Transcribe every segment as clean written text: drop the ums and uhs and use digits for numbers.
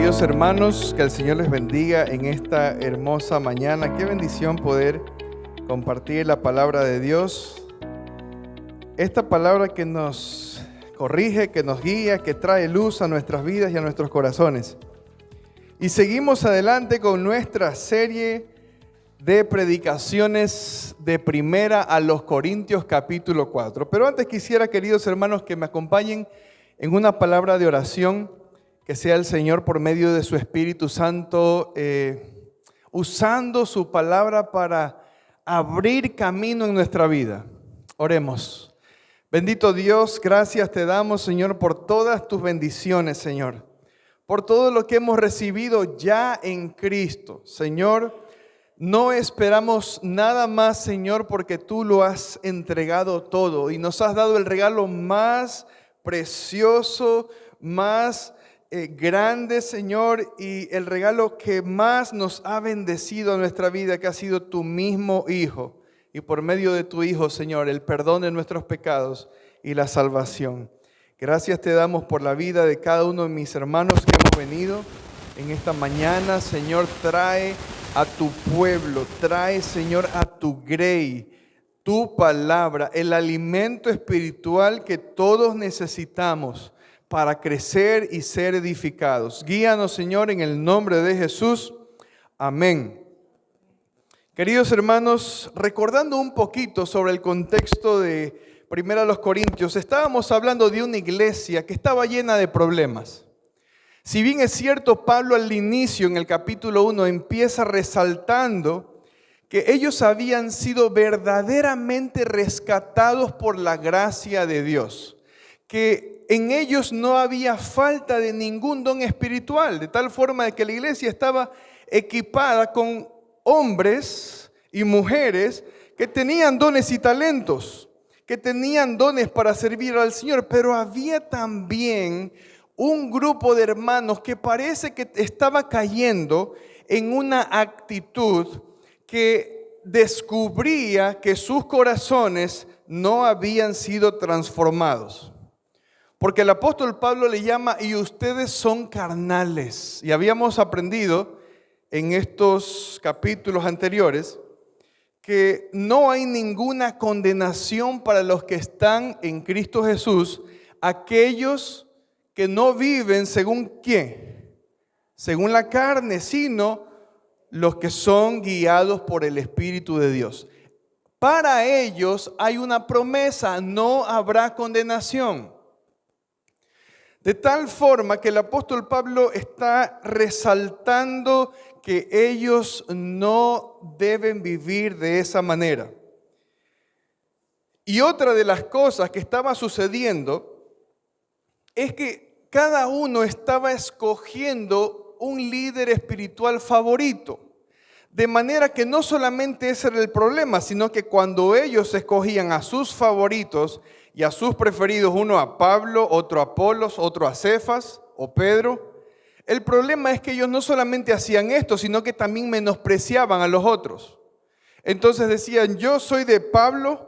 Queridos hermanos, que el Señor les bendiga en esta hermosa mañana. Qué bendición poder compartir la palabra de Dios. Esta palabra que nos corrige, que nos guía, que trae luz a nuestras vidas y a nuestros corazones. Y seguimos adelante con nuestra serie de predicaciones de Primera a los Corintios capítulo 4. Pero antes quisiera, queridos hermanos, que me acompañen en una palabra de oración. Que sea el Señor por medio de su Espíritu Santo usando su palabra para abrir camino en nuestra vida. Oremos. Bendito Dios, gracias te damos, Señor, por todas tus bendiciones, Señor. Por todo lo que hemos recibido ya en Cristo. Señor, no esperamos nada más, Señor, porque tú lo has entregado todo y nos has dado el regalo más precioso, más grande, Señor, y el regalo que más nos ha bendecido a nuestra vida, que ha sido tu mismo Hijo. Y por medio de tu Hijo, Señor, el perdón de nuestros pecados y la salvación. Gracias te damos por la vida de cada uno de mis hermanos que hemos venido en esta mañana. Señor, trae a tu pueblo, trae, Señor, a tu grey, tu palabra, el alimento espiritual que todos necesitamos para crecer y ser edificados. Guíanos, Señor, en el nombre de Jesús. Amén. Queridos hermanos, recordando un poquito sobre el contexto de Primera a los Corintios, estábamos hablando de una iglesia que estaba llena de problemas. Si bien es cierto, Pablo al inicio, en el capítulo 1, empieza resaltando que ellos habían sido verdaderamente rescatados por la gracia de Dios, que en ellos no había falta de ningún don espiritual, de tal forma de que la iglesia estaba equipada con hombres y mujeres que tenían dones y talentos, que tenían dones para servir al Señor, pero había también un grupo de hermanos que parece que estaba cayendo en una actitud que descubría que sus corazones no habían sido transformados. Porque el apóstol Pablo le llama, y ustedes son carnales. Y habíamos aprendido en estos capítulos anteriores que no hay ninguna condenación para los que están en Cristo Jesús, aquellos que no viven según ¿quién? Según la carne, sino los que son guiados por el Espíritu de Dios. Para ellos hay una promesa, no habrá condenación. De tal forma que el apóstol Pablo está resaltando que ellos no deben vivir de esa manera. Y otra de las cosas que estaba sucediendo es que cada uno estaba escogiendo un líder espiritual favorito. De manera que no solamente ese era el problema, sino que cuando ellos escogían a sus favoritos y a sus preferidos, uno a Pablo, otro a Apolos, otro a Cefas o Pedro, el problema es que ellos no solamente hacían esto, sino que también menospreciaban a los otros. Entonces decían, yo soy de Pablo,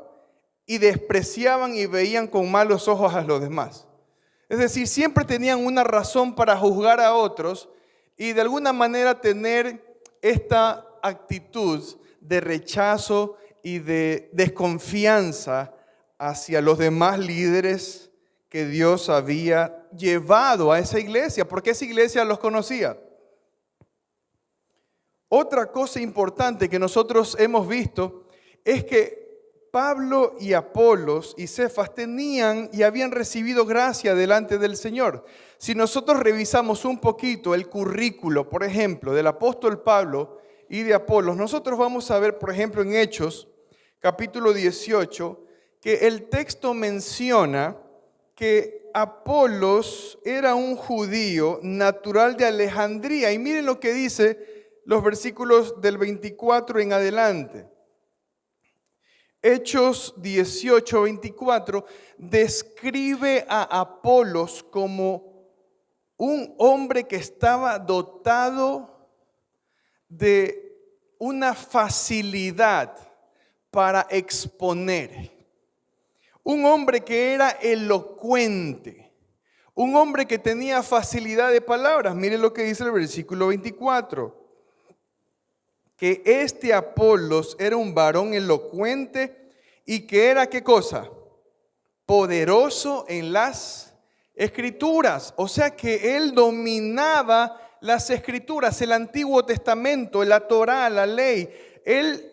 y despreciaban y veían con malos ojos a los demás. Es decir, siempre tenían una razón para juzgar a otros y de alguna manera tener esta actitud de rechazo y de desconfianza hacia los demás líderes que Dios había llevado a esa iglesia, porque esa iglesia los conocía. Otra cosa importante que nosotros hemos visto es que Pablo y Apolos y Cefas tenían y habían recibido gracia delante del Señor. Si nosotros revisamos un poquito el currículo, por ejemplo, del apóstol Pablo y de Apolos, nosotros vamos a ver, por ejemplo, en Hechos, capítulo 18, que el texto menciona que Apolos era un judío natural de Alejandría. Y miren lo que dice los versículos del 24 en adelante. Hechos 18, 24 describe a Apolos como un hombre que estaba dotado de una facilidad para exponer. Un hombre que era elocuente, un hombre que tenía facilidad de palabras. Mire lo que dice el versículo 24. Que este Apolos era un varón elocuente y que era, ¿qué cosa? Poderoso en las Escrituras. O sea que él dominaba las Escrituras, el Antiguo Testamento, la Torá, la ley. Él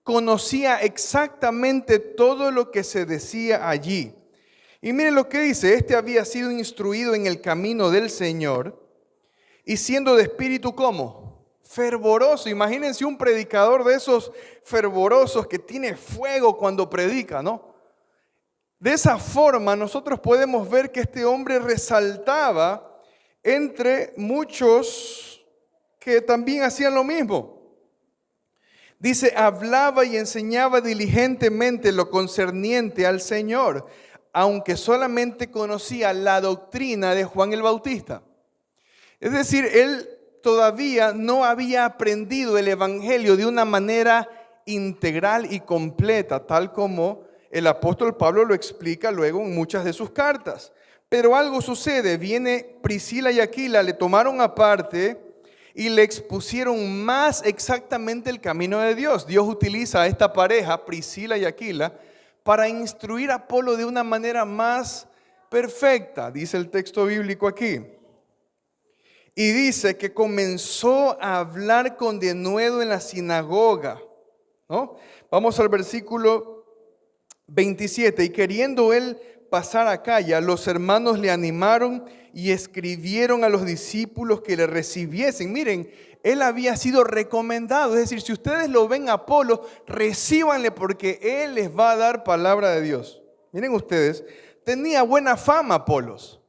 conocía exactamente todo lo que se decía allí. Y mire lo que dice, este había sido instruido en el camino del Señor y siendo de espíritu, ¿cómo? Fervoroso. Imagínense un predicador de esos fervorosos que tiene fuego cuando predica, ¿no? De esa forma nosotros podemos ver que este hombre resaltaba entre muchos que también hacían lo mismo. Dice, hablaba y enseñaba diligentemente lo concerniente al Señor, aunque solamente conocía la doctrina de Juan el Bautista. Es decir, él todavía no había aprendido el Evangelio de una manera integral y completa, tal como el apóstol Pablo lo explica luego en muchas de sus cartas. Pero algo sucede, viene Priscila y Aquila, le tomaron aparte y le expusieron más exactamente el camino de Dios. Dios utiliza a esta pareja, Priscila y Aquila, para instruir a Apolo de una manera más perfecta, dice el texto bíblico aquí. Y dice que comenzó a hablar con denuedo en la sinagoga, ¿no? Vamos al versículo 27. Y queriendo él pasar a Acaya, los hermanos le animaron y escribieron a los discípulos que le recibiesen. Miren, él había sido recomendado. Es decir, si ustedes lo ven a Apolo, recíbanle porque él les va a dar palabra de Dios. Miren ustedes, tenía buena fama Apolos.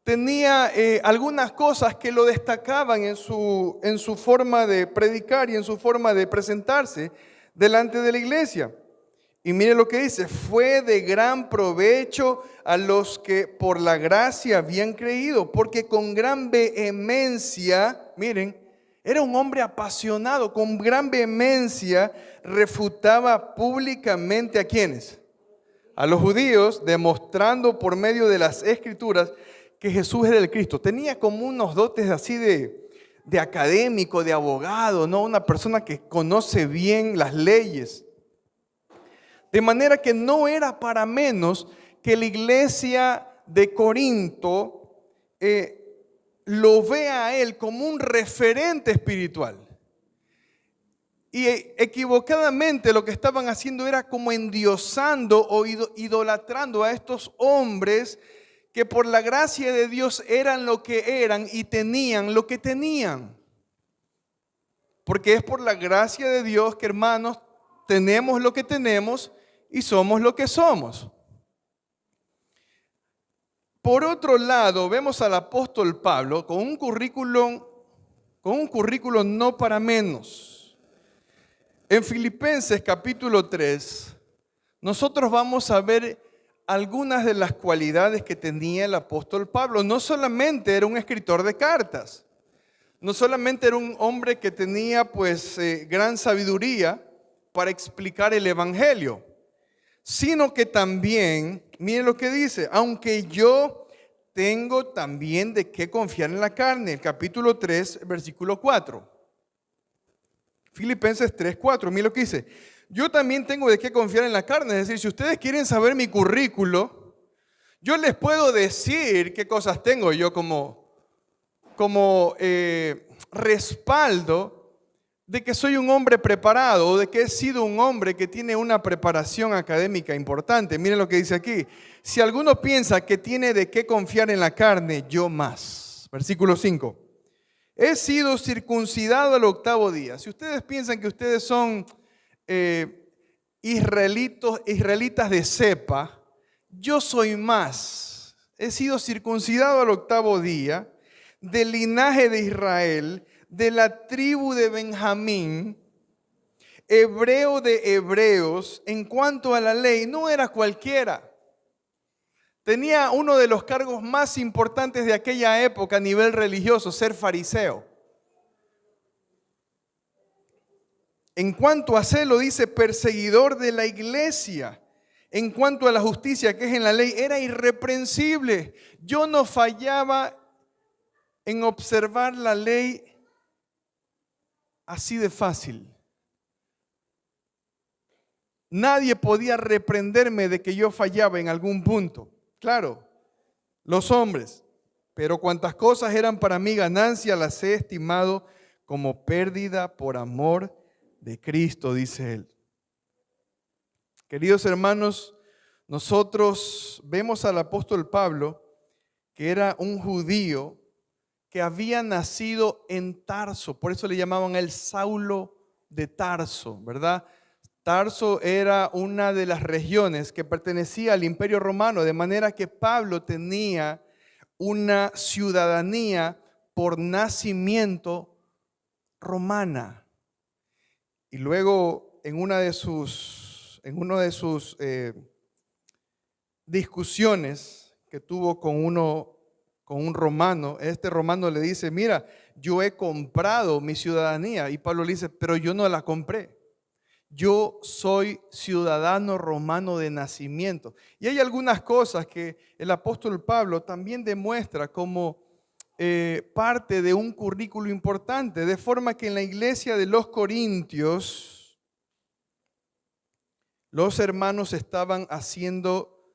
Tenía algunas cosas que lo destacaban en su forma de predicar y en su forma de presentarse delante de la iglesia. Y mire lo que dice, fue de gran provecho a los que por la gracia habían creído, porque con gran vehemencia, miren, era un hombre apasionado, con gran vehemencia refutaba públicamente ¿a quiénes? A los judíos, demostrando por medio de las Escrituras que Jesús era el Cristo. Tenía como unos dotes así de académico, de abogado, ¿no? Una persona que conoce bien las leyes. De manera que no era para menos que la iglesia de Corinto lo vea a él como un referente espiritual. Y equivocadamente lo que estaban haciendo era como endiosando o idolatrando a estos hombres que por la gracia de Dios eran lo que eran y tenían lo que tenían. Porque es por la gracia de Dios que, hermanos, tenemos lo que tenemos y somos lo que somos. Por otro lado, vemos al apóstol Pablo con un currículum no para menos. En Filipenses capítulo 3, nosotros vamos a ver algunas de las cualidades que tenía el apóstol Pablo. No solamente era un escritor de cartas, no solamente era un hombre que tenía gran sabiduría para explicar el evangelio, sino que también, miren lo que dice, aunque yo tengo también de qué confiar en la carne. El capítulo 3, versículo 4. Filipenses 3, 4, miren lo que dice. Yo también tengo de qué confiar en la carne. Es decir, si ustedes quieren saber mi currículo, yo les puedo decir qué cosas tengo yo como respaldo de que soy un hombre preparado o de que he sido un hombre que tiene una preparación académica importante. Miren lo que dice aquí. Si alguno piensa que tiene de qué confiar en la carne, yo más. Versículo 5. He sido circuncidado al 8º día. Si ustedes piensan que ustedes son israelitas de cepa, yo soy más. He sido circuncidado al 8º día, del linaje de Israel, de la tribu de Benjamín, hebreo de hebreos. En cuanto a la ley, no era cualquiera. Tenía uno de los cargos más importantes de aquella época a nivel religioso, ser fariseo. En cuanto a celo, dice perseguidor de la iglesia. en cuanto a la justicia que es en la ley, era irreprensible. Yo no fallaba en observar la ley así de fácil. Nadie podía reprenderme de que yo fallaba en algún punto. Claro, los hombres, pero cuantas cosas eran para mí ganancia, las he estimado como pérdida por amor de Cristo, dice él. Queridos hermanos, nosotros vemos al apóstol Pablo, que era un judío que había nacido en Tarso, por eso le llamaban el Saulo de Tarso, ¿verdad? Tarso era una de las regiones que pertenecía al Imperio Romano, de manera que Pablo tenía una ciudadanía por nacimiento romana. Y luego en una de sus discusiones que tuvo con un romano, este romano le dice, mira, yo he comprado mi ciudadanía. Y Pablo le dice, pero yo no la compré. Yo soy ciudadano romano de nacimiento. Y hay algunas cosas que el apóstol Pablo también demuestra como parte de un currículo importante, de forma que en la iglesia de los Corintios, los hermanos estaban haciendo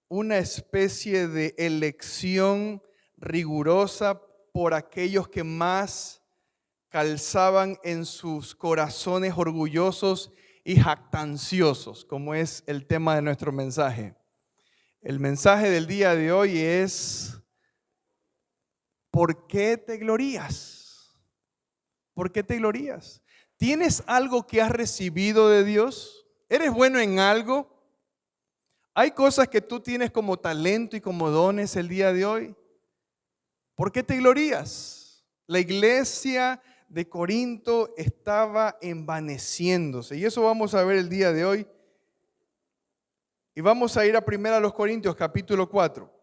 una especie de elección rigurosa por aquellos que más calzaban en sus corazones orgullosos y jactanciosos, como es el tema de nuestro mensaje. El mensaje del día de hoy es: ¿por qué te glorías? ¿Por qué te glorías? ¿Tienes algo que has recibido de Dios? ¿Eres bueno en algo? ¿Hay cosas que tú tienes como talento y como dones el día de hoy? ¿Por qué te glorías? La iglesia de Corinto estaba envaneciéndose, y eso vamos a ver el día de hoy. Y vamos a ir a 1 Corintios capítulo 4.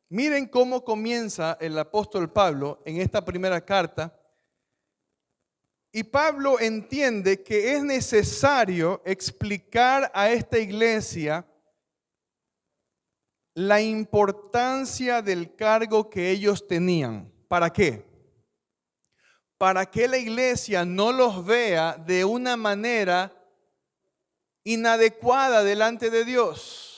Miren cómo comienza el apóstol Pablo en esta primera carta. Y Pablo entiende que es necesario explicar a esta iglesia la importancia del cargo que ellos tenían. ¿Para qué? Para que la iglesia no los vea de una manera inadecuada delante de Dios.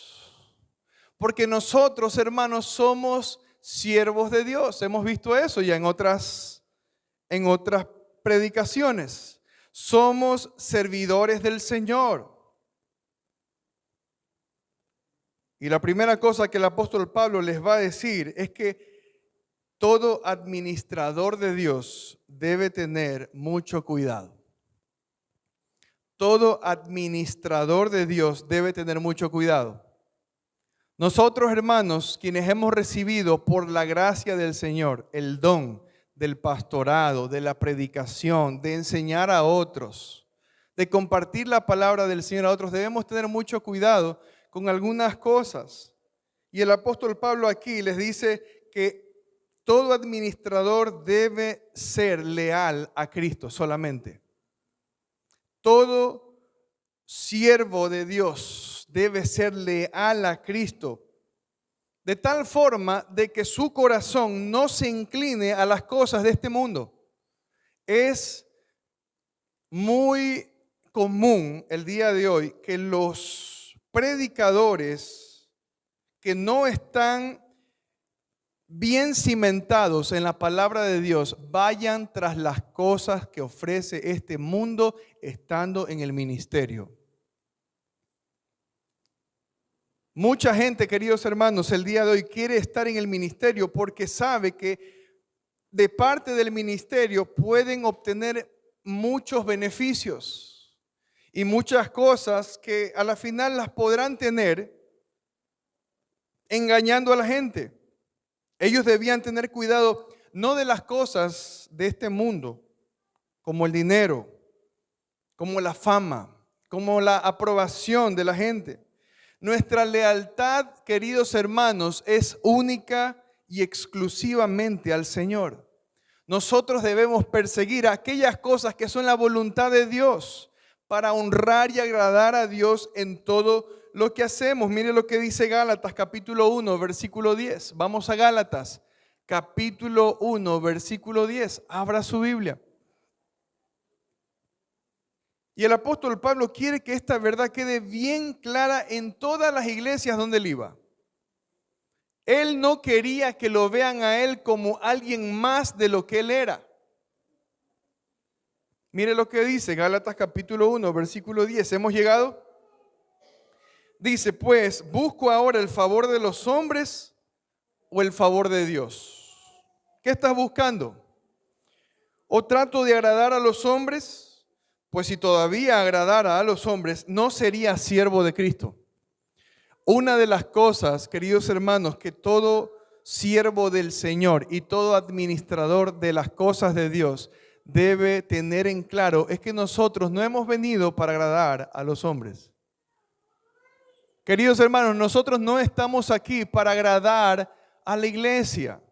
Porque nosotros, hermanos, somos siervos de Dios. Hemos visto eso ya en otras predicaciones. Somos servidores del Señor. Y la primera cosa que el apóstol Pablo les va a decir es que todo administrador de Dios debe tener mucho cuidado. Todo administrador de Dios debe tener mucho cuidado. Nosotros, hermanos, quienes hemos recibido por la gracia del Señor el don del pastorado, de la predicación, de enseñar a otros, de compartir la palabra del Señor a otros, debemos tener mucho cuidado con algunas cosas. Y el apóstol Pablo aquí les dice que todo administrador debe ser leal a Cristo solamente. Todo siervo de Dios debe ser leal a Cristo, de tal forma de que su corazón no se incline a las cosas de este mundo. Es muy común el día de hoy que los predicadores que no están bien cimentados en la palabra de Dios vayan tras las cosas que ofrece este mundo estando en el ministerio. Mucha gente, queridos hermanos, el día de hoy quiere estar en el ministerio porque sabe que de parte del ministerio pueden obtener muchos beneficios y muchas cosas que a la final las podrán tener engañando a la gente. Ellos debían tener cuidado no de las cosas de este mundo, como el dinero, como la fama, como la aprobación de la gente. Nuestra lealtad, queridos hermanos, es única y exclusivamente al Señor. Nosotros debemos perseguir aquellas cosas que son la voluntad de Dios para honrar y agradar a Dios en todo lo que hacemos. Mire lo que dice Gálatas capítulo 1, versículo 10. Vamos a Gálatas capítulo 1, versículo 10. Abra su Biblia. Y el apóstol Pablo quiere que esta verdad quede bien clara en todas las iglesias donde él iba. Él no quería que lo vean a él como alguien más de lo que él era. Mire lo que dice Gálatas capítulo 1, versículo 10. ¿Hemos llegado? Dice, pues, ¿busco ahora el favor de los hombres o el favor de Dios? ¿Qué estás buscando? ¿O trato de agradar a los hombres? Pues si todavía agradara a los hombres, no sería siervo de Cristo. Una de las cosas, queridos hermanos, que todo siervo del Señor y todo administrador de las cosas de Dios debe tener en claro es que nosotros no hemos venido para agradar a los hombres. Queridos hermanos, nosotros no estamos aquí para agradar a la iglesia.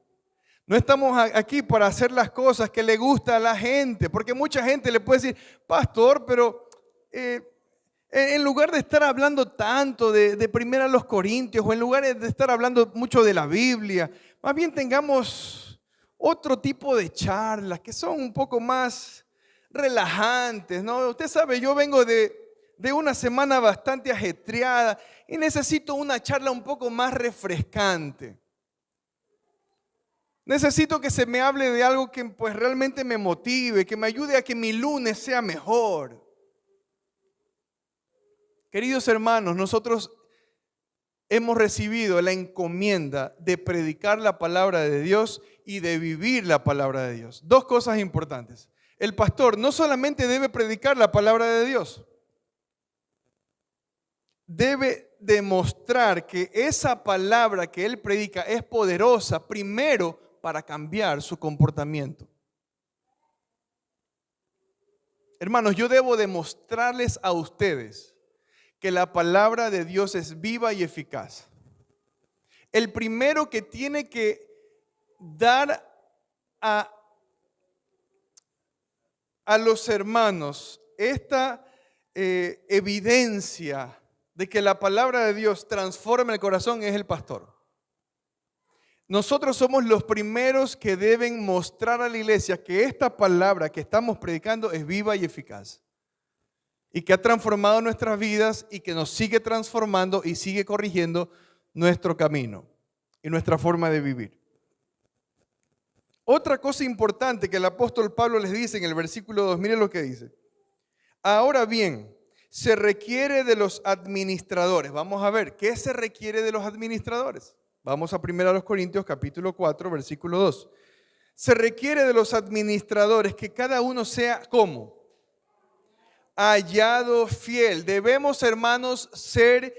No estamos aquí para hacer las cosas que le gusta a la gente, porque mucha gente le puede decir, pastor, pero en lugar de estar hablando tanto de Primera a los Corintios, o en lugar de estar hablando mucho de la Biblia, más bien tengamos otro tipo de charlas que son un poco más relajantes, ¿no? Usted sabe, yo vengo de una semana bastante ajetreada y necesito una charla un poco más refrescante. Necesito que se me hable de algo que pues realmente me motive, que me ayude a que mi lunes sea mejor. Queridos hermanos, nosotros hemos recibido la encomienda de predicar la palabra de Dios y de vivir la palabra de Dios. Dos cosas importantes. El pastor no solamente debe predicar la palabra de Dios, debe demostrar que esa palabra que él predica es poderosa, primero, para cambiar su comportamiento. Hermanos, yo debo demostrarles a ustedes que la palabra de Dios es viva y eficaz. El primero que tiene que dar a los hermanos esta evidencia de que la palabra de Dios transforma el corazón es el pastor. Nosotros somos los primeros que deben mostrar a la iglesia que esta palabra que estamos predicando es viva y eficaz y que ha transformado nuestras vidas y que nos sigue transformando y sigue corrigiendo nuestro camino y nuestra forma de vivir. Otra cosa importante que el apóstol Pablo les dice en el versículo 2, miren lo que dice. Ahora bien, se requiere de los administradores. Vamos a ver, ¿qué se requiere de los administradores? Vamos a 1 Corintios capítulo 4, versículo 2. Se requiere de los administradores que cada uno sea, ¿cómo? Hallado fiel. Debemos, hermanos, ser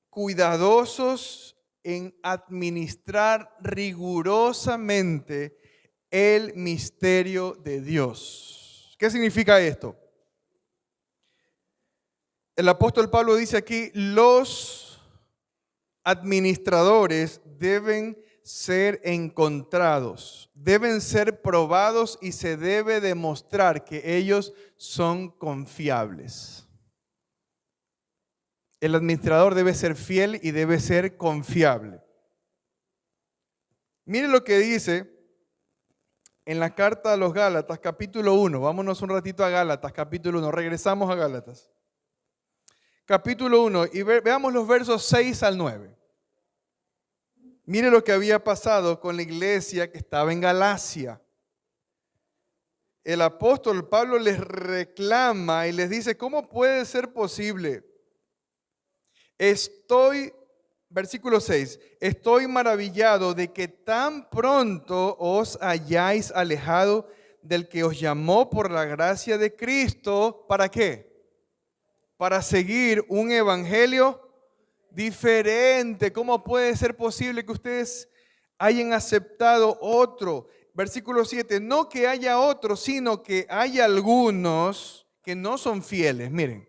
cuidadosos en administrar rigurosamente el misterio de Dios. ¿Qué significa esto? El apóstol Pablo dice aquí, los administradores deben ser encontrados, deben ser probados y se debe demostrar que ellos son confiables. El administrador debe ser fiel y debe ser confiable. Mire lo que dice en la carta a los Gálatas, capítulo 1. Vámonos un ratito a Gálatas, capítulo 1. Regresamos a Gálatas. Capítulo 1 y veamos los versos 6 al 9. Mire lo que había pasado con la iglesia que estaba en Galacia. El apóstol Pablo les reclama y les dice, ¿cómo puede ser posible? Versículo 6, estoy maravillado de que tan pronto os hayáis alejado del que os llamó por la gracia de Cristo. ¿Para qué? Para seguir un evangelio diferente. ¿Cómo puede ser posible que ustedes hayan aceptado otro? Versículo 7, no que haya otro, sino que hay algunos que no son fieles. Miren,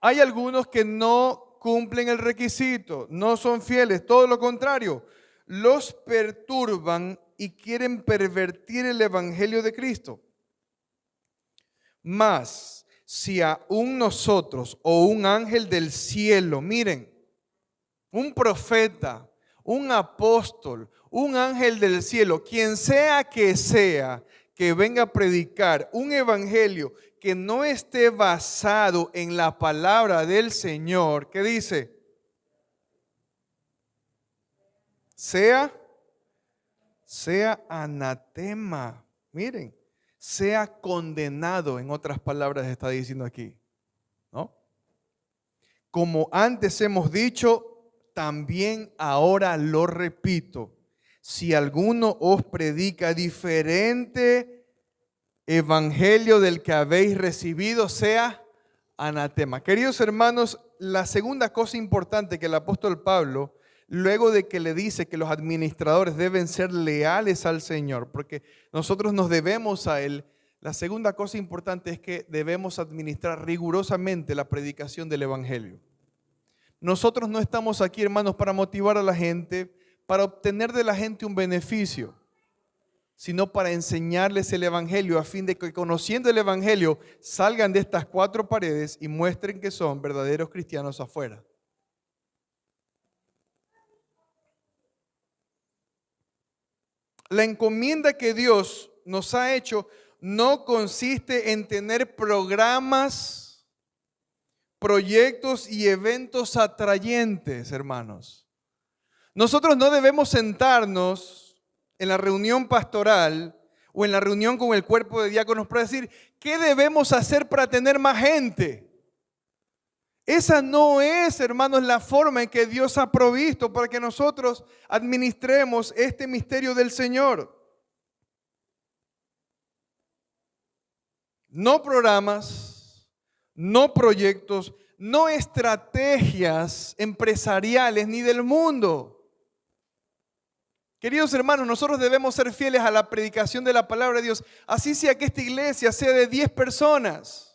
hay algunos que no cumplen el requisito, no son fieles, todo lo contrario, los perturban y quieren pervertir el evangelio de Cristo. Mas, si aún nosotros o un ángel del cielo, miren, un profeta, un apóstol, un ángel del cielo, quien sea, que venga a predicar un evangelio que no esté basado en la palabra del Señor, ¿qué dice? Sea anatema. Miren, sea condenado, en otras palabras está diciendo aquí, ¿no? Como antes hemos dicho, también ahora lo repito. Si alguno os predica diferente evangelio del que habéis recibido, sea anatema. Queridos hermanos, la segunda cosa importante que el apóstol Pablo, luego de que le dice que los administradores deben ser leales al Señor, porque nosotros nos debemos a Él, la segunda cosa importante es que debemos administrar rigurosamente la predicación del evangelio. Nosotros no estamos aquí, hermanos, para motivar a la gente, para obtener de la gente un beneficio, sino para enseñarles el evangelio a fin de que, conociendo el evangelio, salgan de estas cuatro paredes y muestren que son verdaderos cristianos afuera. La encomienda que Dios nos ha hecho no consiste en tener programas, proyectos y eventos atrayentes, hermanos. Nosotros no debemos sentarnos en la reunión pastoral o en la reunión con el cuerpo de diáconos para decir, ¿qué debemos hacer para tener más gente? Esa no es, hermanos, la forma en que Dios ha provisto para que nosotros administremos este misterio del Señor. No programas, no proyectos, no estrategias empresariales ni del mundo. Queridos hermanos, nosotros debemos ser fieles a la predicación de la palabra de Dios, así sea que esta iglesia sea de 10 personas.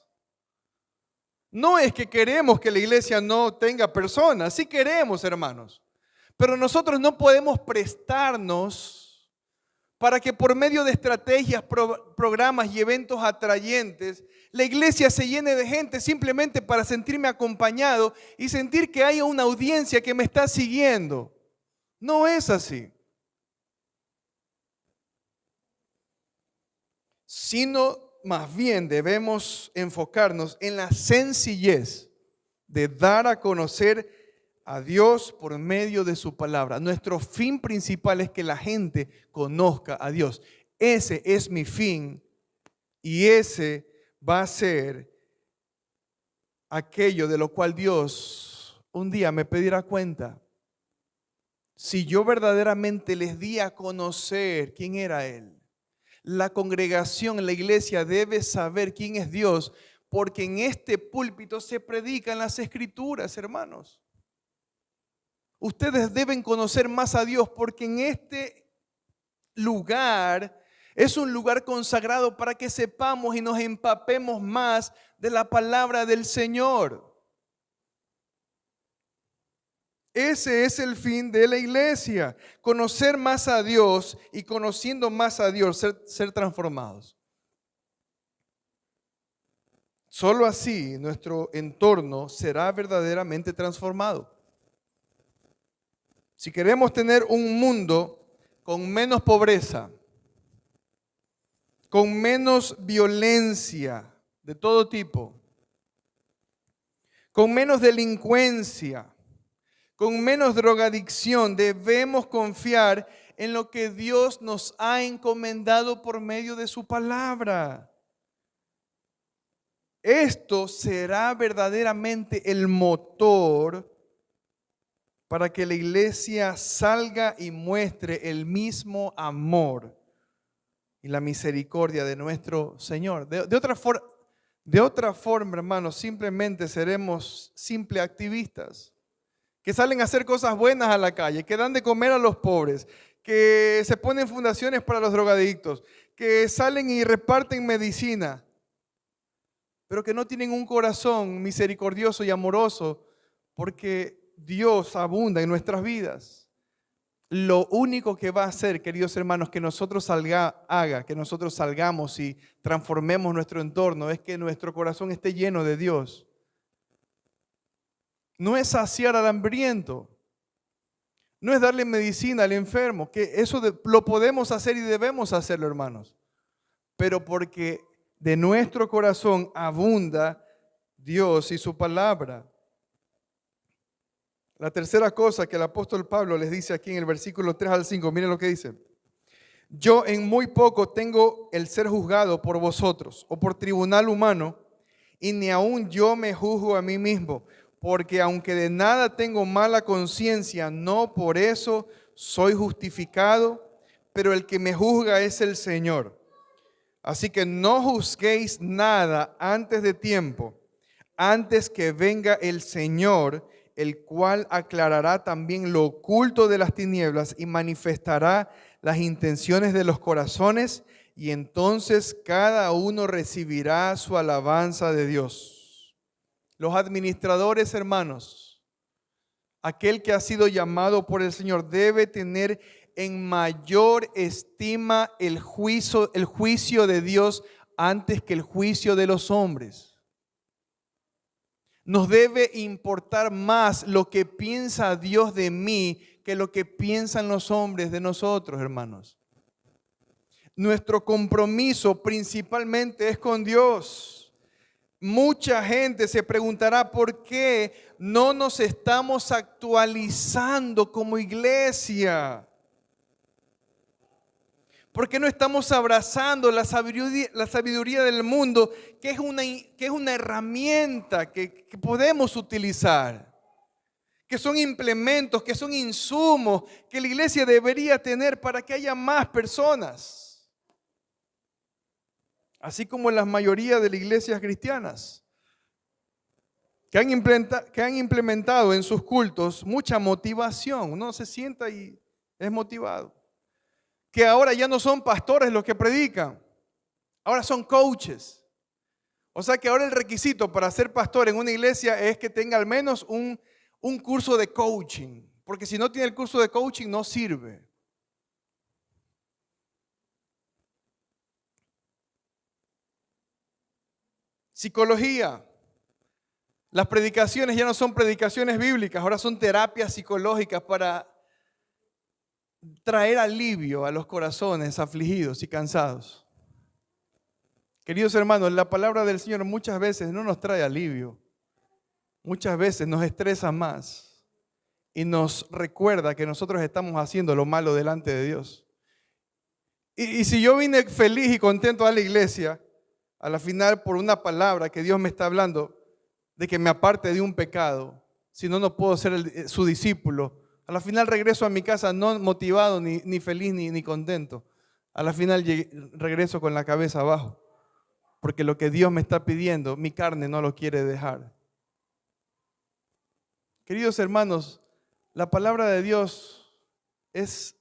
No es que queremos que la iglesia no tenga personas, sí queremos, hermanos, pero nosotros no podemos prestarnos para que por medio de estrategias, programas y eventos atrayentes, la iglesia se llene de gente simplemente para sentirme acompañado y sentir que hay una audiencia que me está siguiendo. No es así. Sino más bien debemos enfocarnos en la sencillez de dar a conocer a Dios por medio de su palabra. Nuestro fin principal es que la gente conozca a Dios. Ese es mi fin y ese va a ser aquello de lo cual Dios un día me pedirá cuenta. Si yo verdaderamente les di a conocer quién era Él. La congregación, la iglesia debe saber quién es Dios, porque en este púlpito se predican las escrituras, hermanos. Ustedes deben conocer más a Dios, porque en este lugar es un lugar consagrado para que sepamos y nos empapemos más de la palabra del Señor. Ese es el fin de la iglesia, conocer más a Dios y conociendo más a Dios, ser transformados. Solo así nuestro entorno será verdaderamente transformado. Si queremos tener un mundo con menos pobreza, con menos violencia de todo tipo, con menos delincuencia, con menos drogadicción, debemos confiar en lo que Dios nos ha encomendado por medio de su palabra. Esto será verdaderamente el motor para que la iglesia salga y muestre el mismo amor y la misericordia de nuestro Señor. De otra forma, hermanos, simplemente seremos simples activistas que salen a hacer cosas buenas a la calle, que dan de comer a los pobres, que se ponen fundaciones para los drogadictos, que salen y reparten medicina, pero que no tienen un corazón misericordioso y amoroso, porque Dios abunda en nuestras vidas. lo único que va a hacer, queridos hermanos, que nosotros que nosotros salgamos y transformemos nuestro entorno, es que nuestro corazón esté lleno de Dios. No es saciar al hambriento, no es darle medicina al enfermo, que eso lo podemos hacer y debemos hacerlo, hermanos. Pero porque de nuestro corazón abunda Dios y su palabra. La tercera cosa que el apóstol Pablo les dice aquí en el versículo 3 al 5, miren lo que dice. Yo en muy poco tengo el ser juzgado por vosotros o por tribunal humano, y ni aun yo me juzgo a mí mismo, porque aunque de nada tengo mala conciencia, no por eso soy justificado, pero el que me juzga es el Señor. Así que no juzguéis nada antes de tiempo, antes que venga el Señor, el cual aclarará también lo oculto de las tinieblas y manifestará las intenciones de los corazones, y entonces cada uno recibirá su alabanza de Dios. Los administradores, hermanos, aquel que ha sido llamado por el Señor debe tener en mayor estima el juicio de Dios antes que el juicio de los hombres. Nos debe importar más lo que piensa Dios de mí que lo que piensan los hombres de nosotros, hermanos. Nuestro compromiso principalmente es con Dios. Mucha gente se preguntará por qué no nos estamos actualizando como iglesia. ¿Por qué no estamos abrazando la sabiduría del mundo, que es una herramienta que podemos utilizar? Que son implementos, que son insumos que la iglesia debería tener para que haya más personas. Así como la mayoría de las iglesias cristianas, que han implementado en sus cultos mucha motivación. Uno se sienta y es motivado. Que ahora ya no son pastores los que predican, ahora son coaches. O sea que ahora el requisito para ser pastor en una iglesia es que tenga al menos un curso de coaching, porque si no tiene el curso de coaching no sirve. Psicología. Las predicaciones ya no son predicaciones bíblicas, ahora son terapias psicológicas para traer alivio a los corazones afligidos y cansados. Queridos hermanos, la palabra del Señor muchas veces no nos trae alivio, muchas veces nos estresa más y nos recuerda que nosotros estamos haciendo lo malo delante de Dios. Y si yo vine feliz y contento a la iglesia, a la final por una palabra que Dios me está hablando de que me aparte de un pecado, si no, no puedo ser su discípulo. A la final regreso a mi casa no motivado, ni feliz, ni contento. A la final regreso con la cabeza abajo, porque lo que Dios me está pidiendo, mi carne no lo quiere dejar. Queridos hermanos, la palabra de Dios es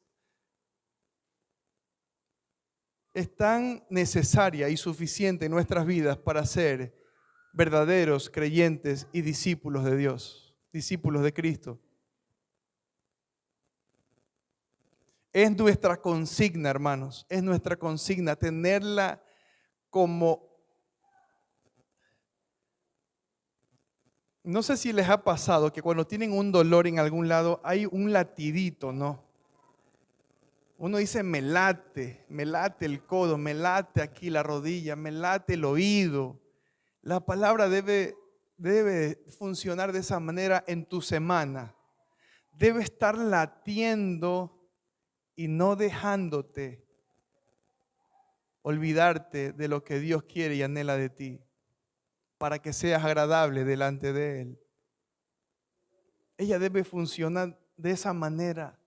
tan necesaria y suficiente en nuestras vidas para ser verdaderos creyentes y discípulos de Dios, discípulos de Cristo. Es nuestra consigna, hermanos, es nuestra consigna tenerla como, no sé si les ha pasado que cuando tienen un dolor en algún lado hay un latidito, ¿no? Uno dice me late el codo, me late aquí la rodilla, me late el oído. La palabra debe funcionar de esa manera en tu semana. Debe estar latiendo y no dejándote olvidarte de lo que Dios quiere y anhela de ti, para que seas agradable delante de Él. Ella debe funcionar de esa manera,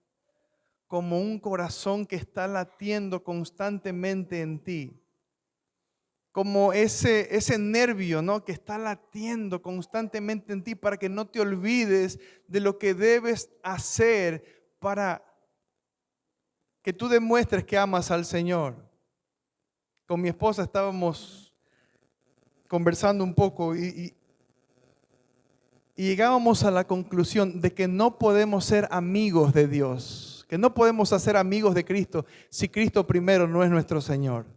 como un corazón que está latiendo constantemente en ti, como ese nervio, ¿no?, que está latiendo constantemente en ti para que no te olvides de lo que debes hacer para que tú demuestres que amas al Señor. Con mi esposa estábamos conversando un poco y llegábamos a la conclusión de que no podemos ser amigos de Dios. que no podemos hacer amigos de Cristo si Cristo primero no es nuestro Señor.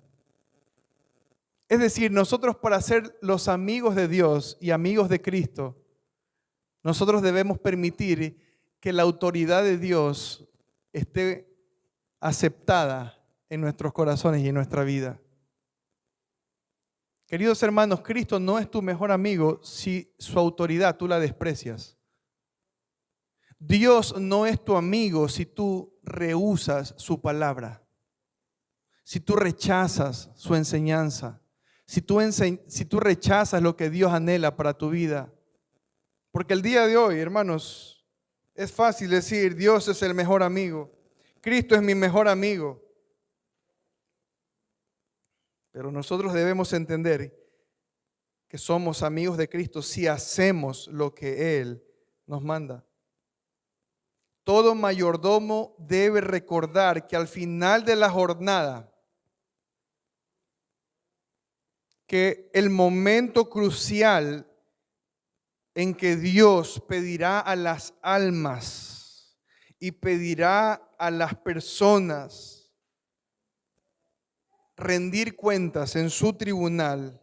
Es decir, nosotros para ser los amigos de Dios y amigos de Cristo, nosotros debemos permitir que la autoridad de Dios esté aceptada en nuestros corazones y en nuestra vida. Queridos hermanos, Cristo no es tu mejor amigo si su autoridad tú la desprecias. Dios no es tu amigo si tú rehusas su palabra, si tú rechazas su enseñanza, si tú rechazas lo que Dios anhela para tu vida. Porque el día de hoy, hermanos, es fácil decir, Dios es el mejor amigo, Cristo es mi mejor amigo. Pero nosotros debemos entender que somos amigos de Cristo si hacemos lo que Él nos manda. Todo mayordomo debe recordar que al final de la jornada, que el momento crucial en que Dios pedirá a las almas y pedirá a las personas rendir cuentas en su tribunal,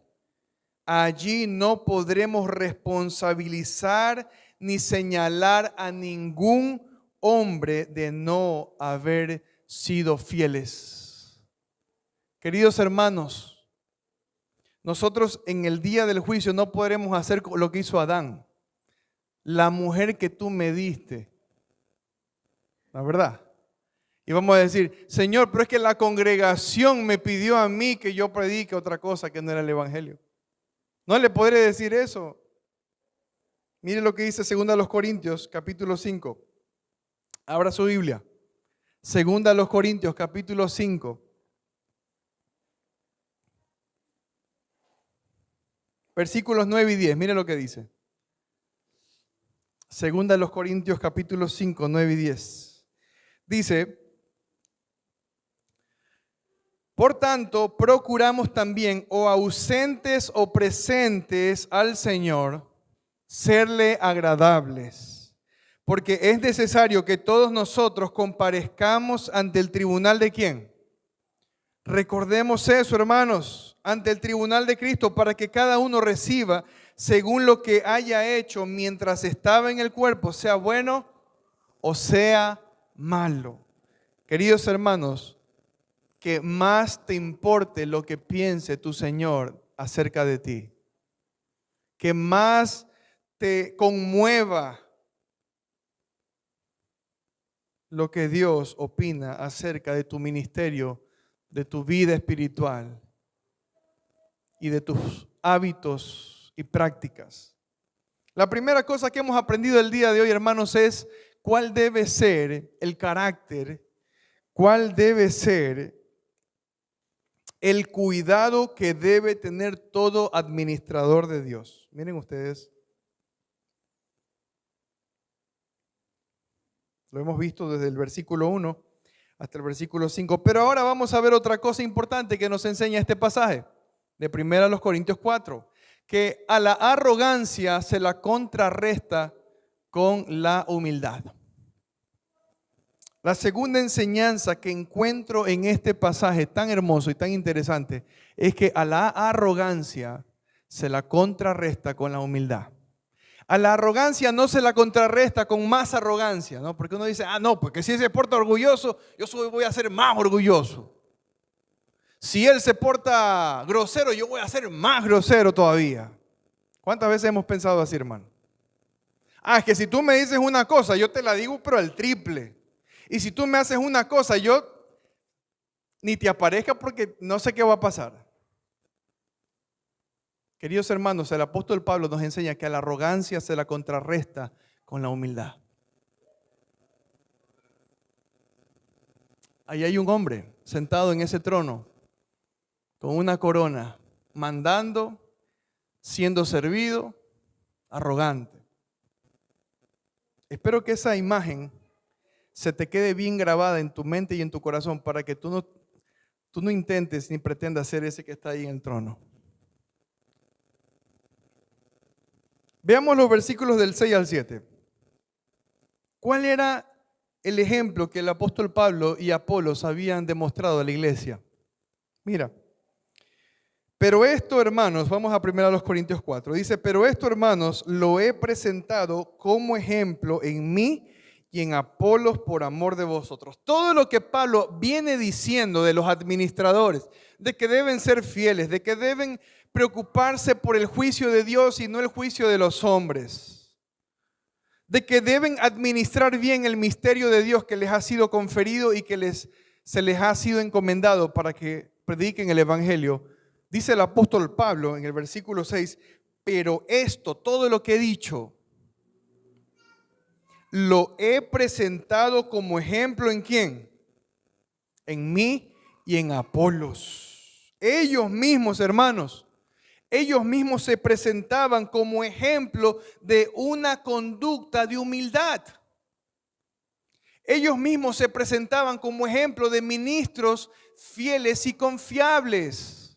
allí no podremos responsabilizar ni señalar a ningún hombre de no haber sido fieles. Queridos hermanos, nosotros en el día del juicio no podremos hacer lo que hizo Adán. La mujer que tú me diste, la verdad. Y vamos a decir, Señor, pero es que la congregación me pidió a mí que yo predique otra cosa que no era el evangelio. No le podré decir eso. Mire lo que dice 2 Corintios, capítulo 5. Abra su Biblia. 2 Corintios, capítulo 5. Versículos 9 y 10. Mire lo que dice. 2 Corintios, capítulo 5, 9 y 10. Dice, por tanto, procuramos también, o ausentes o presentes al Señor, serle agradables, porque es necesario que todos nosotros comparezcamos ante el tribunal de ¿quién? Recordemos eso, hermanos, ante el tribunal de Cristo, para que cada uno reciba según lo que haya hecho mientras estaba en el cuerpo, sea bueno o sea malo. Queridos hermanos, que más te importe lo que piense tu Señor acerca de ti. Que más te conmueva lo que Dios opina acerca de tu ministerio, de tu vida espiritual y de tus hábitos y prácticas. La primera cosa que hemos aprendido el día de hoy, hermanos, es cuál debe ser el carácter, cuál debe ser el cuidado que debe tener todo administrador de Dios. Miren ustedes, lo hemos visto desde el versículo 1 hasta el versículo 5, pero ahora vamos a ver otra cosa importante que nos enseña este pasaje de 1 Corintios 4, que a la arrogancia se la contrarresta con la humildad. La segunda enseñanza que encuentro en este pasaje tan hermoso y tan interesante es que a la arrogancia se la contrarresta con la humildad. A la arrogancia no se la contrarresta con más arrogancia, ¿no? Porque uno dice, no, porque si él se porta orgulloso, voy a ser más orgulloso. Si él se porta grosero, yo voy a ser más grosero todavía. ¿Cuántas veces hemos pensado así, hermano? Es que si tú me dices una cosa, yo te la digo, pero al triple. Y si tú me haces una cosa, yo ni te aparezca porque no sé qué va a pasar. Queridos hermanos, el apóstol Pablo nos enseña que a la arrogancia se la contrarresta con la humildad. Ahí hay un hombre sentado en ese trono con una corona, mandando, siendo servido, arrogante. Espero que esa imagen se te quede bien grabada en tu mente y en tu corazón para que tú no intentes ni pretendas ser ese que está ahí en el trono. Veamos los versículos del 6 al 7. ¿Cuál era el ejemplo que el apóstol Pablo y Apolos habían demostrado a la iglesia. Mira, pero esto, hermanos, vamos a 1 Corintios 4, dice, pero esto, hermanos, lo he presentado como ejemplo en mí y en Apolos por amor de vosotros. Todo lo que Pablo viene diciendo de los administradores, de que deben ser fieles, de que deben preocuparse por el juicio de Dios y no el juicio de los hombres, de que deben administrar bien el misterio de Dios que les ha sido conferido y que se les ha sido encomendado para que prediquen el evangelio. Dice el apóstol Pablo en el versículo 6, pero esto, todo lo que he dicho, lo he presentado como ejemplo ¿en quién? En mí y en Apolos. Ellos mismos, hermanos, ellos mismos se presentaban como ejemplo de una conducta de humildad. Ellos mismos se presentaban como ejemplo de ministros fieles y confiables.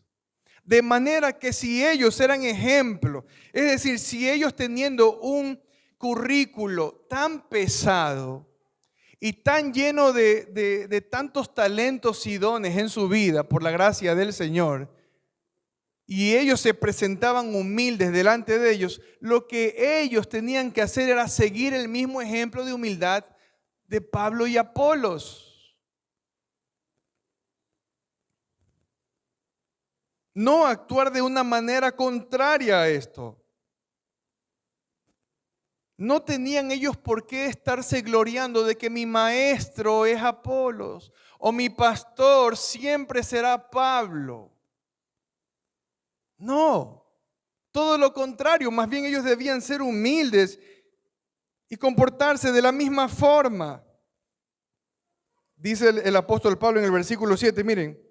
De manera que si ellos eran ejemplo, es decir, si ellos teniendo un currículo tan pesado y tan lleno de tantos talentos y dones en su vida por la gracia del Señor, y ellos se presentaban humildes delante de ellos, lo que ellos tenían que hacer era seguir el mismo ejemplo de humildad de Pablo y Apolos. No actuar de una manera contraria a esto. No tenían ellos por qué estarse gloriando de que mi maestro es Apolos o mi pastor siempre será Pablo. No, todo lo contrario, más bien ellos debían ser humildes y comportarse de la misma forma. Dice el apóstol Pablo en el versículo 7, miren.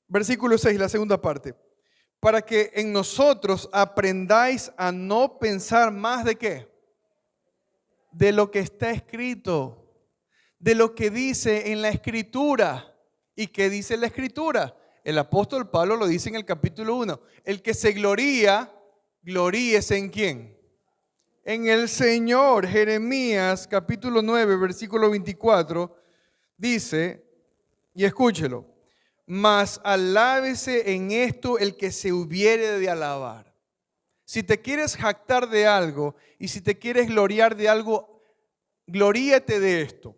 Versículo 6, la segunda parte. Para que en nosotros aprendáis a no pensar más de qué. De lo que está escrito. De lo que dice en la escritura. ¿Y qué dice la escritura? El apóstol Pablo lo dice en el capítulo 1. El que se gloría, gloríese ¿en quién? En el Señor. Jeremías capítulo 9, versículo 24. Dice, y escúchelo. Mas alábese en esto el que se hubiere de alabar. Si te quieres jactar de algo y si te quieres gloriar de algo, gloríate de esto.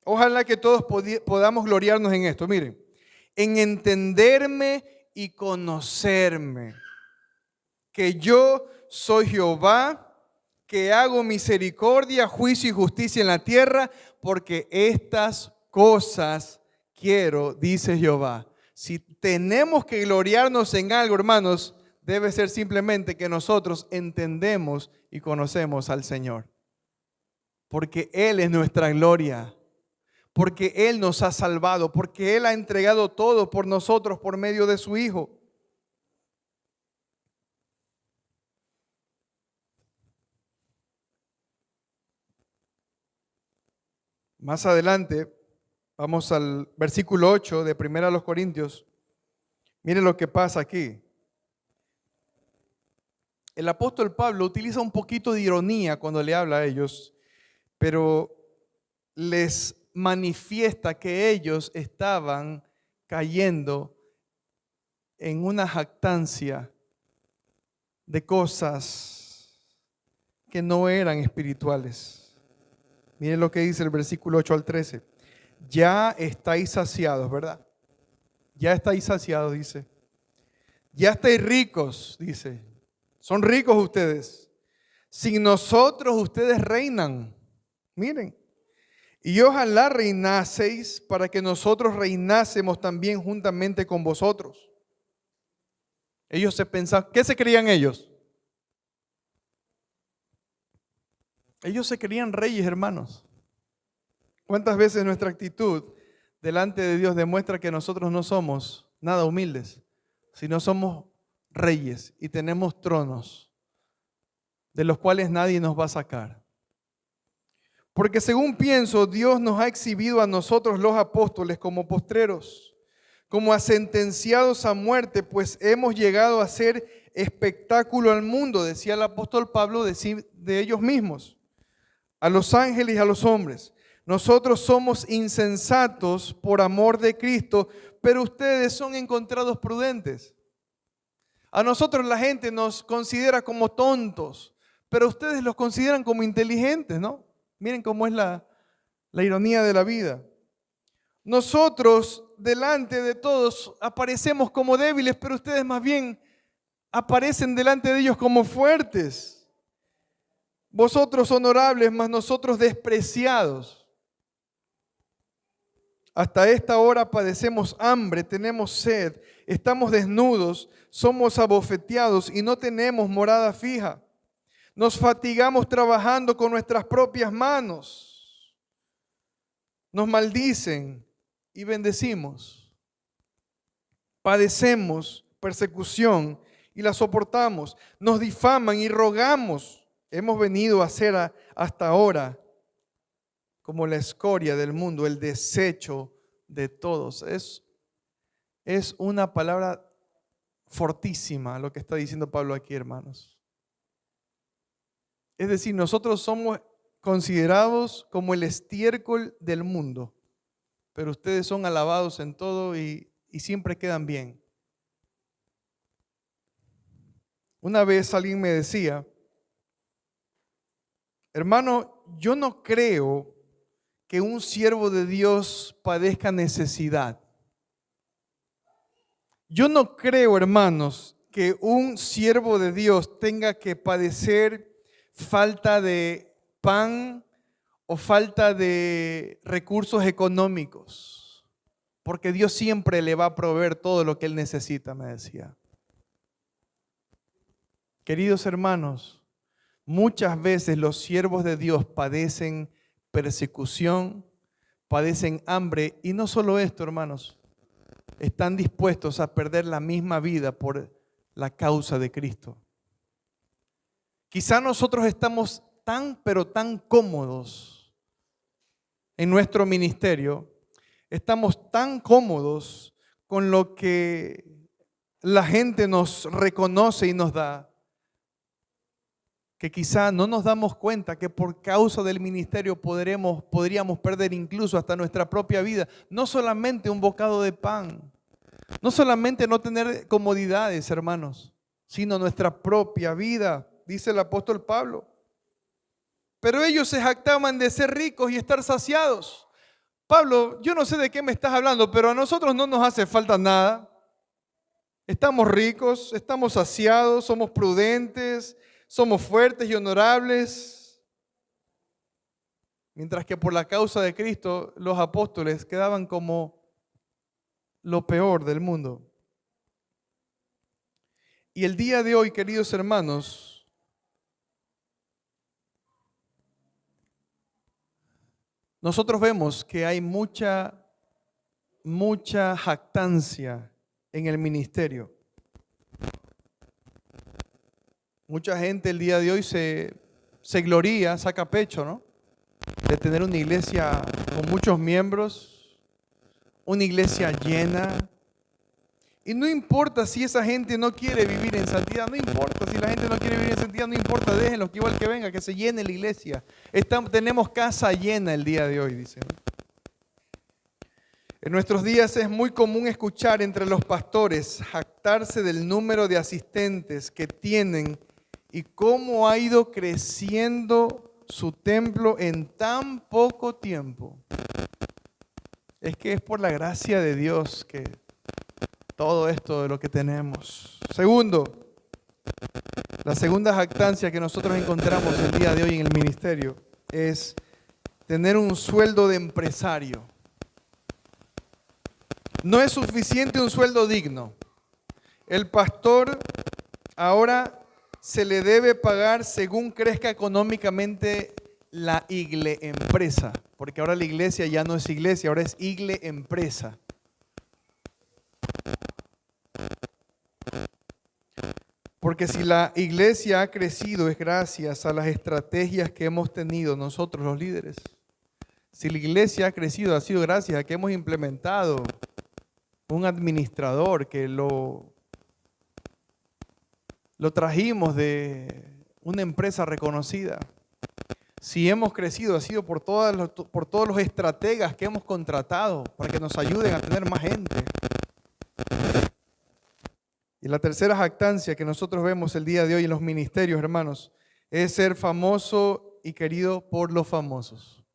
Ojalá que todos podamos gloriarnos en esto. Miren, en entenderme y conocerme, que yo soy Jehová, que hago misericordia, juicio y justicia en la tierra, porque estas cosas quiero, dice Jehová. Si tenemos que gloriarnos en algo, hermanos, debe ser simplemente que nosotros entendemos y conocemos al Señor. Porque Él es nuestra gloria. Porque Él nos ha salvado. Porque Él ha entregado todo por nosotros por medio de su Hijo. Más adelante, vamos al versículo 8 de 1 Corintios. Miren lo que pasa aquí. El apóstol Pablo utiliza un poquito de ironía cuando le habla a ellos, pero les manifiesta que ellos estaban cayendo en una jactancia de cosas que no eran espirituales. Miren lo que dice el versículo 8 al 13. Ya estáis saciados, ¿verdad? Ya estáis saciados, dice. Ya estáis ricos, dice. Son ricos ustedes. Sin nosotros ustedes reinan. Miren. Y ojalá reinaseis para que nosotros reinásemos también juntamente con vosotros. Ellos se pensaban, ¿qué se creían ellos? Ellos se creían reyes, hermanos. ¿Cuántas veces nuestra actitud delante de Dios demuestra que nosotros no somos nada humildes, sino somos reyes y tenemos tronos de los cuales nadie nos va a sacar? Porque según pienso, Dios nos ha exhibido a nosotros los apóstoles como postreros, como a sentenciados a muerte, pues hemos llegado a ser espectáculo al mundo, decía el apóstol Pablo de ellos mismos. a los ángeles y a los hombres. Nosotros somos insensatos por amor de Cristo, pero ustedes son encontrados prudentes. A nosotros la gente nos considera como tontos, pero ustedes los consideran como inteligentes, ¿no? Miren cómo es la ironía de la vida. Nosotros delante de todos aparecemos como débiles, pero ustedes más bien aparecen delante de ellos como fuertes. Vosotros honorables, mas nosotros despreciados. Hasta esta hora padecemos hambre, tenemos sed, estamos desnudos, somos abofeteados y no tenemos morada fija. Nos fatigamos trabajando con nuestras propias manos. Nos maldicen y bendecimos. Padecemos persecución y la soportamos. Nos difaman y rogamos. Hemos venido a ser hasta ahora como la escoria del mundo, el desecho de todos. Es una palabra fortísima lo que está diciendo Pablo aquí, hermanos. Es decir, nosotros somos considerados como el estiércol del mundo, pero ustedes son alabados en todo y siempre quedan bien. Una vez alguien me decía, hermano, yo no creo que un siervo de Dios padezca necesidad. Yo no creo, hermanos, que un siervo de Dios tenga que padecer falta de pan o falta de recursos económicos, porque Dios siempre le va a proveer todo lo que él necesita, me decía. Queridos hermanos, muchas veces los siervos de Dios padecen persecución, padecen hambre, y no solo esto, hermanos, están dispuestos a perder la misma vida por la causa de Cristo. Quizá nosotros estamos pero tan cómodos en nuestro ministerio, estamos tan cómodos con lo que la gente nos reconoce y nos da, que quizá no nos damos cuenta que por causa del ministerio podríamos perder incluso hasta nuestra propia vida. No solamente un bocado de pan, no solamente no tener comodidades, hermanos, sino nuestra propia vida, dice el apóstol Pablo. Pero ellos se jactaban de ser ricos y estar saciados. Pablo, yo no sé de qué me estás hablando, pero a nosotros no nos hace falta nada. Estamos ricos, estamos saciados, somos prudentes, somos fuertes y honorables. Mientras que por la causa de Cristo, los apóstoles quedaban como lo peor del mundo. Y el día de hoy, queridos hermanos, nosotros vemos que hay mucha jactancia en el ministerio. Mucha gente el día de hoy se gloría, saca pecho, ¿no? De tener una iglesia con muchos miembros, una iglesia llena. Y no importa si esa gente no quiere vivir en santidad, no importa si la gente no quiere vivir en santidad, no importa, déjenlo, que igual que venga, que se llene la iglesia. Tenemos casa llena el día de hoy, dicen. En nuestros días es muy común escuchar entre los pastores jactarse del número de asistentes que tienen y cómo ha ido creciendo su templo en tan poco tiempo. Es que es por la gracia de Dios que todo esto de lo que tenemos. Segundo, la segunda jactancia que nosotros encontramos el día de hoy en el ministerio es tener un sueldo de empresario. No es suficiente un sueldo digno. El pastor ahora se le debe pagar según crezca económicamente la empresa, porque ahora la iglesia ya no es iglesia, ahora es empresa. Porque si la iglesia ha crecido es gracias a las estrategias que hemos tenido nosotros los líderes. Si la iglesia ha crecido ha sido gracias a que hemos implementado un administrador que lo trajimos de una empresa reconocida. Si hemos crecido, ha sido por todos los estrategas que hemos contratado para que nos ayuden a tener más gente. Y la tercera jactancia que nosotros vemos el día de hoy en los ministerios, hermanos, es ser famoso y querido por los famosos.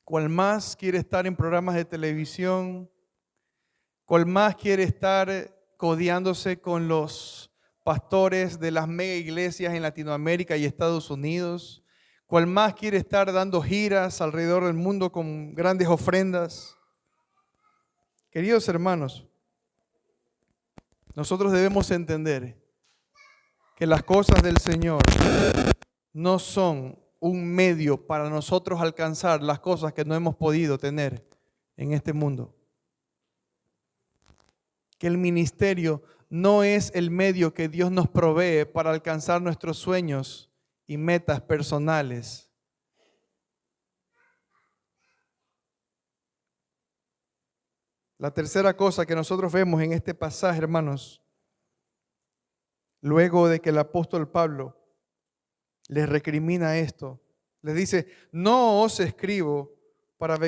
¿Cuál más quiere estar en programas de televisión? ¿Cuál más quiere estar codeándose con los pastores de las mega iglesias en Latinoamérica y Estados Unidos? ¿Cuál más quiere estar dando giras alrededor del mundo con grandes ofrendas? Queridos hermanos, nosotros debemos entender que las cosas del Señor no son un medio para nosotros alcanzar las cosas que no hemos podido tener en este mundo. Que el ministerio no es el medio que Dios nos provee para alcanzar nuestros sueños y metas personales. La tercera cosa que nosotros vemos en este pasaje, hermanos, luego de que el apóstol Pablo les recrimina esto, les dice: no os escribo para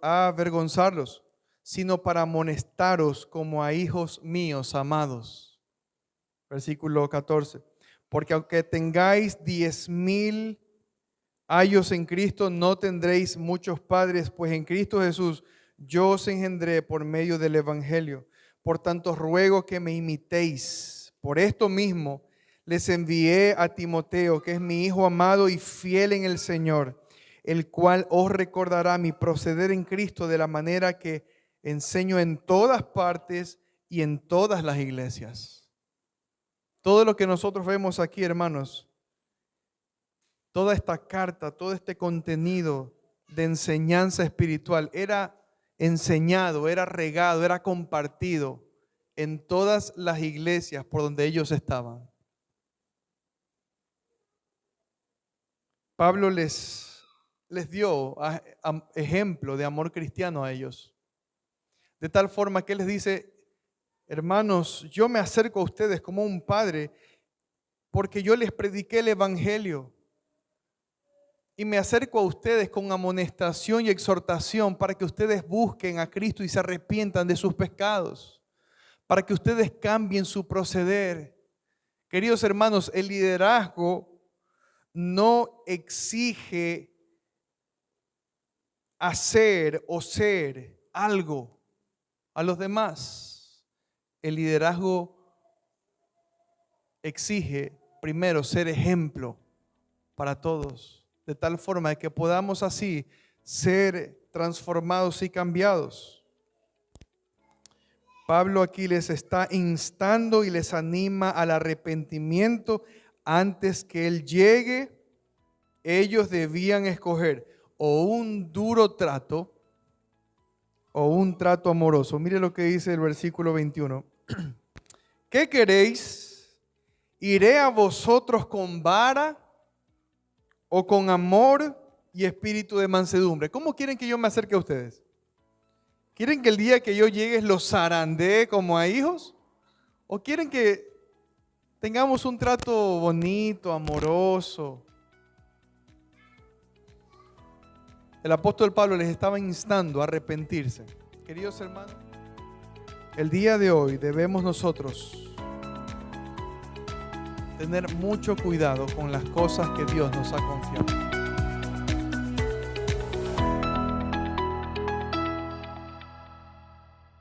avergonzarlos, sino para amonestaros como a hijos míos amados. Versículo 14. Porque aunque tengáis 10,000 años en Cristo, no tendréis muchos padres, pues en Cristo Jesús yo os engendré por medio del Evangelio. Por tanto, ruego que me imitéis. Por esto mismo les envié a Timoteo, que es mi hijo amado y fiel en el Señor, el cual os recordará mi proceder en Cristo de la manera que enseño en todas partes y en todas las iglesias. Todo lo que nosotros vemos aquí, hermanos, toda esta carta, todo este contenido de enseñanza espiritual era enseñado, era regado, era compartido en todas las iglesias por donde ellos estaban. Pablo les dio ejemplo de amor cristiano a ellos. De tal forma que él les dice: hermanos, yo me acerco a ustedes como un padre porque yo les prediqué el Evangelio. Y me acerco a ustedes con amonestación y exhortación para que ustedes busquen a Cristo y se arrepientan de sus pecados, para que ustedes cambien su proceder. Queridos hermanos, el liderazgo no exige hacer o ser algo a los demás. El liderazgo exige primero ser ejemplo para todos, de tal forma que podamos así ser transformados y cambiados. Pablo aquí les está instando y les anima al arrepentimiento. Antes que él llegue, ellos debían escoger o un duro trato o un trato amoroso. Mire lo que dice el versículo 21. ¿Qué queréis? ¿Iré a vosotros con vara o con amor y espíritu de mansedumbre? ¿Cómo quieren que yo me acerque a ustedes? ¿Quieren que el día que yo llegue los zarandee como a hijos? ¿O quieren que tengamos un trato bonito, amoroso? El apóstol Pablo les estaba instando a arrepentirse. Queridos hermanos, el día de hoy debemos nosotros tener mucho cuidado con las cosas que Dios nos ha confiado.